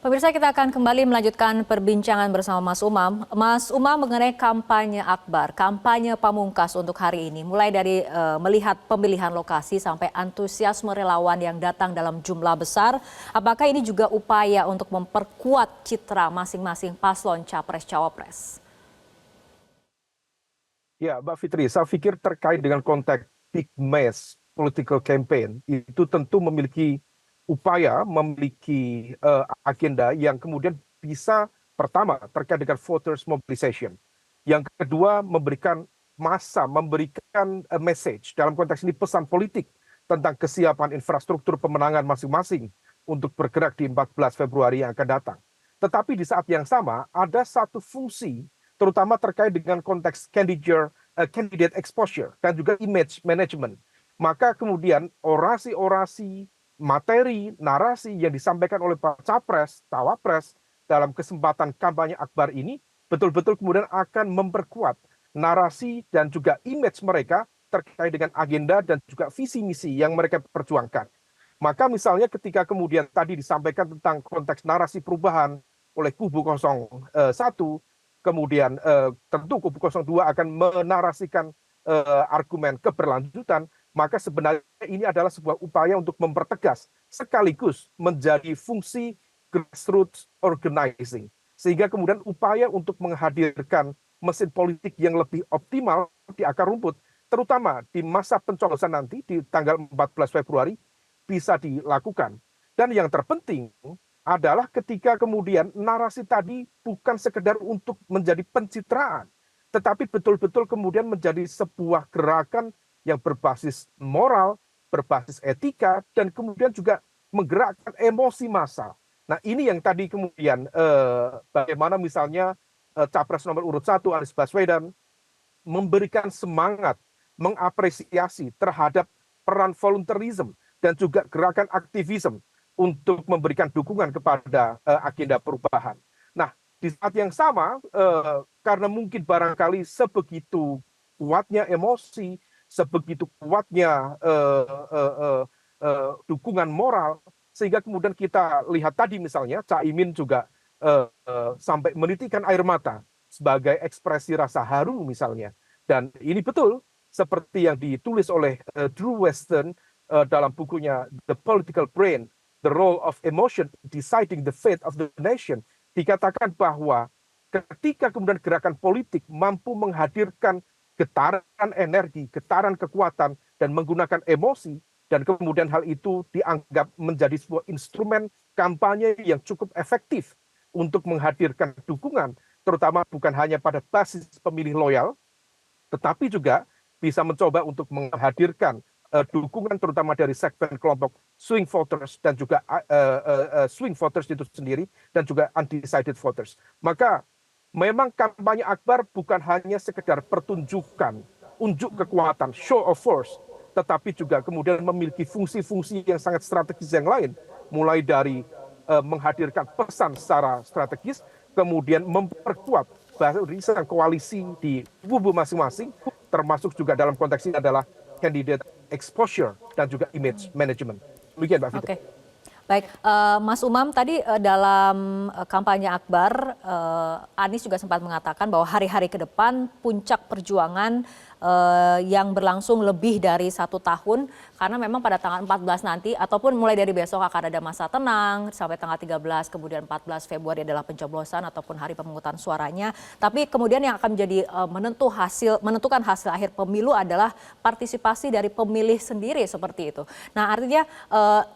Pemirsa, kita akan kembali melanjutkan perbincangan bersama Mas Umam. Mas Umam, mengenai kampanye akbar, kampanye pamungkas untuk hari ini. Mulai dari melihat pemilihan lokasi sampai antusiasme relawan yang datang dalam jumlah besar. Apakah ini juga upaya untuk memperkuat citra masing-masing paslon Capres-Cawapres? Ya, Mbak Fitri, saya pikir terkait dengan konteks big mass political campaign, itu tentu memiliki upaya, memiliki agenda yang kemudian bisa pertama terkait dengan voters mobilization. Yang kedua, memberikan masa, memberikan message, dalam konteks ini pesan politik tentang kesiapan infrastruktur pemenangan masing-masing untuk bergerak di 14 Februari yang akan datang. Tetapi di saat yang sama, ada satu fungsi terutama terkait dengan konteks candidate exposure dan juga image management. Maka kemudian orasi-orasi, materi, narasi yang disampaikan oleh Pak Capres, Cawapres dalam kesempatan kampanye akbar ini betul-betul kemudian akan memperkuat narasi dan juga image mereka terkait dengan agenda dan juga visi misi yang mereka perjuangkan. Maka misalnya ketika kemudian tadi disampaikan tentang konteks narasi perubahan oleh kubu 01, kemudian tentu kubu 02 akan menarasikan argumen keberlanjutan, maka sebenarnya ini adalah sebuah upaya untuk mempertegas sekaligus menjadi fungsi grassroots organizing. Sehingga kemudian upaya untuk menghadirkan mesin politik yang lebih optimal di akar rumput, terutama di masa pencoblosan nanti di tanggal 14 Februari, bisa dilakukan. Dan yang terpenting adalah ketika kemudian narasi tadi bukan sekedar untuk menjadi pencitraan, tetapi betul-betul kemudian menjadi sebuah gerakan yang berbasis moral, berbasis etika, dan kemudian juga menggerakkan emosi massa. Nah, ini yang tadi kemudian bagaimana misalnya Capres nomor urut 1 Anies Baswedan memberikan semangat, mengapresiasi terhadap peran volunteerism dan juga gerakan aktivisme untuk memberikan dukungan kepada agenda perubahan. Nah, di saat yang sama, karena mungkin barangkali sebegitu kuatnya emosi, sebegitu kuatnya dukungan moral, sehingga kemudian kita lihat tadi misalnya Caimin juga sampai menitikan air mata sebagai ekspresi rasa haru misalnya. Dan ini betul seperti yang ditulis oleh Drew Weston dalam bukunya The Political Brain, The Role of Emotion Deciding the Fate of the Nation. Dikatakan bahwa ketika kemudian gerakan politik mampu menghadirkan getaran energi, getaran kekuatan, dan menggunakan emosi, dan kemudian hal itu dianggap menjadi sebuah instrumen kampanye yang cukup efektif untuk menghadirkan dukungan, terutama bukan hanya pada basis pemilih loyal, tetapi juga bisa mencoba untuk menghadirkan dukungan terutama dari segmen kelompok swing voters dan juga swing voters itu sendiri dan juga undecided voters. Maka memang kampanye akbar bukan hanya sekedar pertunjukan, unjuk kekuatan, show of force, tetapi juga kemudian memiliki fungsi-fungsi yang sangat strategis yang lain, mulai dari menghadirkan pesan secara strategis, kemudian memperkuat barisan koalisi di kubu masing-masing, termasuk juga dalam konteks ini adalah candidate exposure dan juga image management. Demikian, Mbak Fitri. Oke. Baik, Mas Umam, tadi dalam kampanye akbar, Anies juga sempat mengatakan bahwa hari-hari ke depan puncak perjuangan yang berlangsung lebih dari 1 tahun, karena memang pada tanggal 14 nanti ataupun mulai dari besok akan ada masa tenang sampai tanggal 13, kemudian 14 Februari adalah pencoblosan ataupun hari pemungutan suaranya. Tapi kemudian yang akan menjadi menentukan hasil akhir pemilu adalah partisipasi dari pemilih sendiri seperti itu. Nah, artinya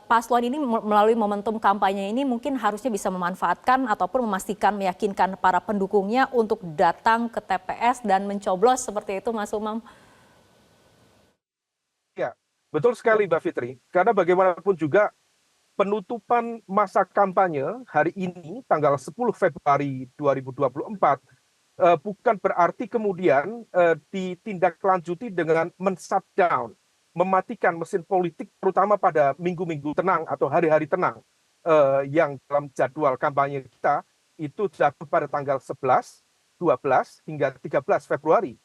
paslon ini melalui momentum kampanye ini mungkin harusnya bisa memanfaatkan ataupun memastikan, meyakinkan para pendukungnya untuk datang ke TPS dan mencoblos seperti itu, Mas Umam. Ya, betul sekali, Mbak Fitri. Karena bagaimanapun juga penutupan masa kampanye hari ini, tanggal 10 Februari 2024, bukan berarti kemudian ditindaklanjuti dengan men-shutdown, mematikan mesin politik, terutama pada minggu-minggu tenang atau hari-hari tenang yang dalam jadwal kampanye kita itu jatuh pada tanggal 11, 12, hingga 13 Februari.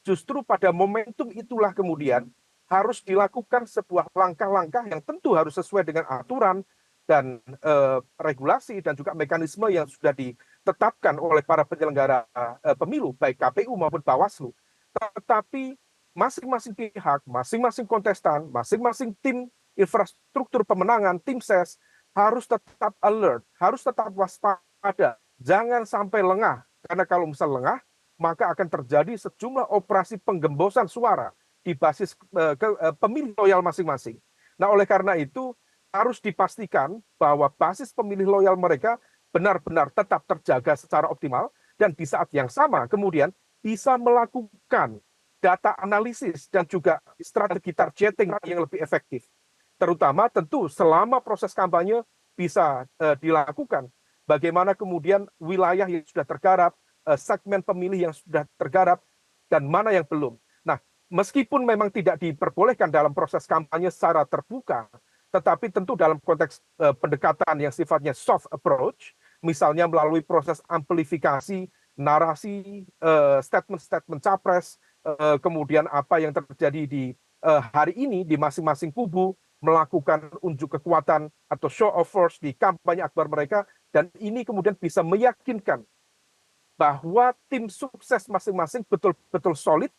Justru pada momentum itulah kemudian harus dilakukan sebuah langkah-langkah yang tentu harus sesuai dengan aturan, dan regulasi dan juga mekanisme yang sudah ditetapkan oleh para penyelenggara pemilu, baik KPU maupun Bawaslu. Tetapi masing-masing pihak, masing-masing kontestan, masing-masing tim infrastruktur pemenangan, tim ses, harus tetap alert, harus tetap waspada. Jangan sampai lengah, karena kalau misal lengah, maka akan terjadi sejumlah operasi penggembosan suara di basis pemilih loyal masing-masing. Nah, oleh karena itu, harus dipastikan bahwa basis pemilih loyal mereka benar-benar tetap terjaga secara optimal dan di saat yang sama kemudian bisa melakukan data analisis dan juga strategi targeting yang lebih efektif. Terutama tentu selama proses kampanye bisa dilakukan. Bagaimana kemudian wilayah yang sudah tergarap, segmen pemilih yang sudah tergarap, dan mana yang belum. Nah, meskipun memang tidak diperbolehkan dalam proses kampanye secara terbuka, tetapi tentu dalam konteks pendekatan yang sifatnya soft approach, misalnya melalui proses amplifikasi, narasi, statement-statement capres, kemudian apa yang terjadi di hari ini di masing-masing kubu, melakukan unjuk kekuatan atau show of force di kampanye akbar mereka, dan ini kemudian bisa meyakinkan bahwa tim sukses masing-masing betul-betul solid,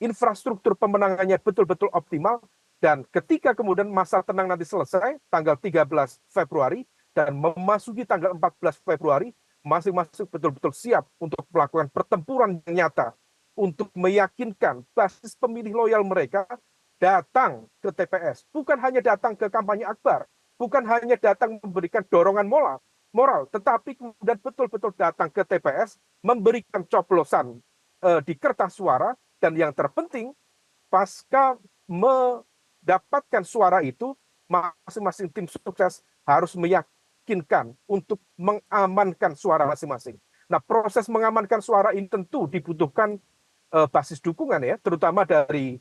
infrastruktur pemenangannya betul-betul optimal, dan ketika kemudian masa tenang nanti selesai, tanggal 13 Februari, dan memasuki tanggal 14 Februari, masing-masing betul-betul siap untuk melakukan pertempuran yang nyata, untuk meyakinkan basis pemilih loyal mereka datang ke TPS. Bukan hanya datang ke kampanye akbar, bukan hanya datang memberikan dorongan moral, tetapi kemudian betul-betul datang ke TPS, memberikan coblosan di kertas suara, dan yang terpenting, pasca mendapatkan suara itu, masing-masing tim sukses harus meyakinkan untuk mengamankan suara masing-masing. Nah, proses mengamankan suara ini tentu dibutuhkan basis dukungan ya, terutama dari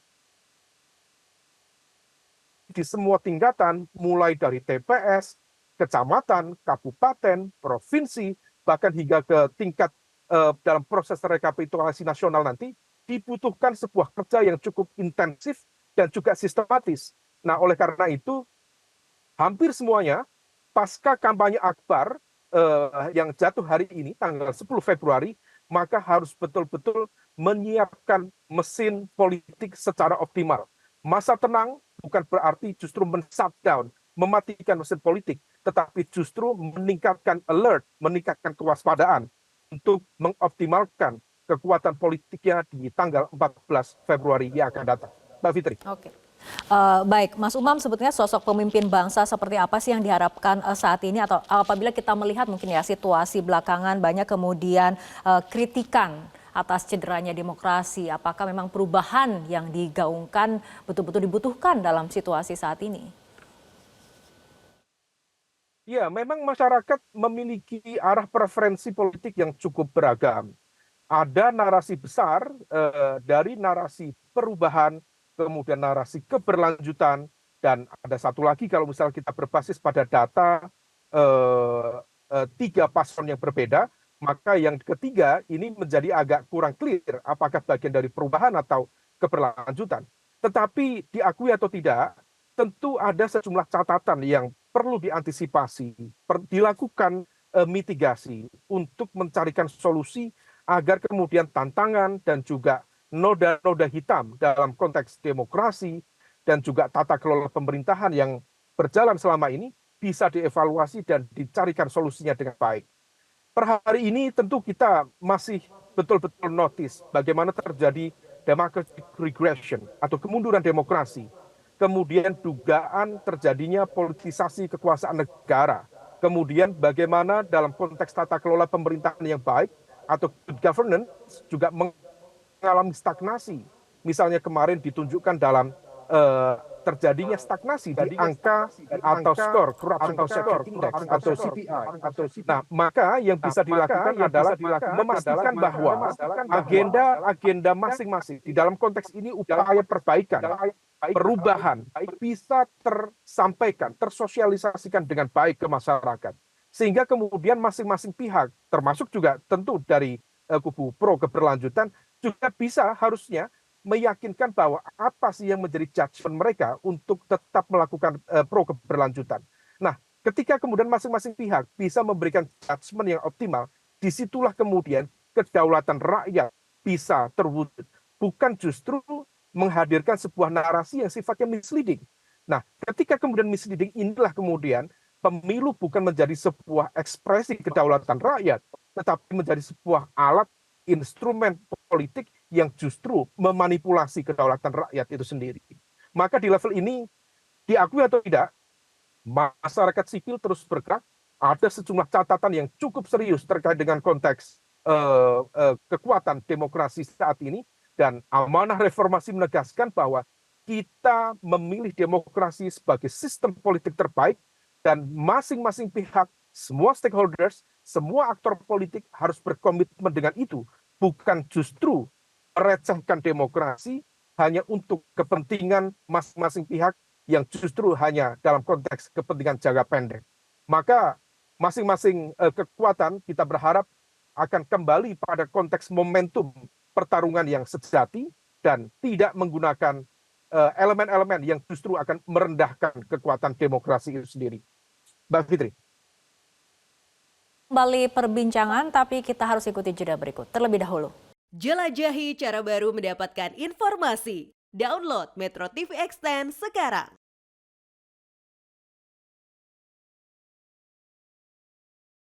di semua tingkatan, mulai dari TPS, kecamatan, kabupaten, provinsi, bahkan hingga ke tingkat dalam proses rekapitulasi nasional nanti, dibutuhkan sebuah kerja yang cukup intensif dan juga sistematis. Nah, oleh karena itu, hampir semuanya pasca kampanye akbar yang jatuh hari ini, tanggal 10 Februari, maka harus betul-betul menyiapkan mesin politik secara optimal. Masa tenang bukan berarti justru men-shutdown, mematikan mesin politik, tetapi justru meningkatkan alert, meningkatkan kewaspadaan untuk mengoptimalkan kekuatan politiknya di tanggal 14 Februari yang akan datang. Mbak Fitri. Oke. Baik, Mas Umam, sebetulnya sosok pemimpin bangsa seperti apa sih yang diharapkan saat ini, atau apabila kita melihat mungkin ya situasi belakangan banyak kemudian kritikan atas cederanya demokrasi, apakah memang perubahan yang digaungkan betul-betul dibutuhkan dalam situasi saat ini? Ya, memang masyarakat memiliki arah preferensi politik yang cukup beragam. Ada narasi besar dari narasi perubahan, kemudian narasi keberlanjutan, dan ada satu lagi kalau misalnya kita berbasis pada data tiga paslon yang berbeda, maka yang ketiga ini menjadi agak kurang clear apakah bagian dari perubahan atau keberlanjutan. Tetapi diakui atau tidak, tentu ada sejumlah catatan yang perlu diantisipasi, dilakukan mitigasi untuk mencarikan solusi agar kemudian tantangan dan juga noda-noda hitam dalam konteks demokrasi dan juga tata kelola pemerintahan yang berjalan selama ini bisa dievaluasi dan dicarikan solusinya dengan baik. Per hari ini tentu kita masih betul-betul notice bagaimana terjadi democratic regression atau kemunduran demokrasi. Kemudian dugaan terjadinya politisasi kekuasaan negara. Kemudian bagaimana dalam konteks tata kelola pemerintahan yang baik atau good governance juga mengalami stagnasi. Misalnya kemarin ditunjukkan dalam terjadinya stagnasi di angka atau skor corruption perception index atau CPI. Nah, maka yang bisa dilakukan adalah memastikan bahwa agenda masing-masing di dalam konteks ini upaya perbaikan, perubahan bisa tersampaikan, tersosialisasikan dengan baik ke masyarakat. Sehingga kemudian masing-masing pihak, termasuk juga tentu dari kubu pro keberlanjutan, juga bisa harusnya meyakinkan bahwa apa sih yang menjadi judgement mereka untuk tetap melakukan pro keberlanjutan. Nah, Ketika kemudian masing-masing pihak bisa memberikan judgement yang optimal, disitulah kemudian kedaulatan rakyat bisa terwujud. Bukan justru menghadirkan sebuah narasi yang sifatnya misleading. Nah, ketika kemudian misleading, inilah kemudian pemilu bukan menjadi sebuah ekspresi kedaulatan rakyat, tetapi menjadi sebuah alat instrumen politik yang justru memanipulasi kedaulatan rakyat itu sendiri. Maka di level ini, diakui atau tidak, masyarakat sipil terus bergerak. Ada sejumlah catatan yang cukup serius terkait dengan konteks kekuatan demokrasi saat ini, dan amanah reformasi menegaskan bahwa kita memilih demokrasi sebagai sistem politik terbaik, dan masing-masing pihak, semua stakeholders, semua aktor politik harus berkomitmen dengan itu, bukan justru merecehkan demokrasi hanya untuk kepentingan masing-masing pihak yang justru hanya dalam konteks kepentingan jangka pendek. Maka masing-masing kekuatan kita berharap akan kembali pada konteks momentum pertarungan yang sejati dan tidak menggunakan elemen-elemen yang justru akan merendahkan kekuatan demokrasi itu sendiri. Mbak Fitri. Kembali perbincangan, tapi kita harus ikuti jeda berikut terlebih dahulu. Jelajahi cara baru mendapatkan informasi. Download Metro TV Extend sekarang.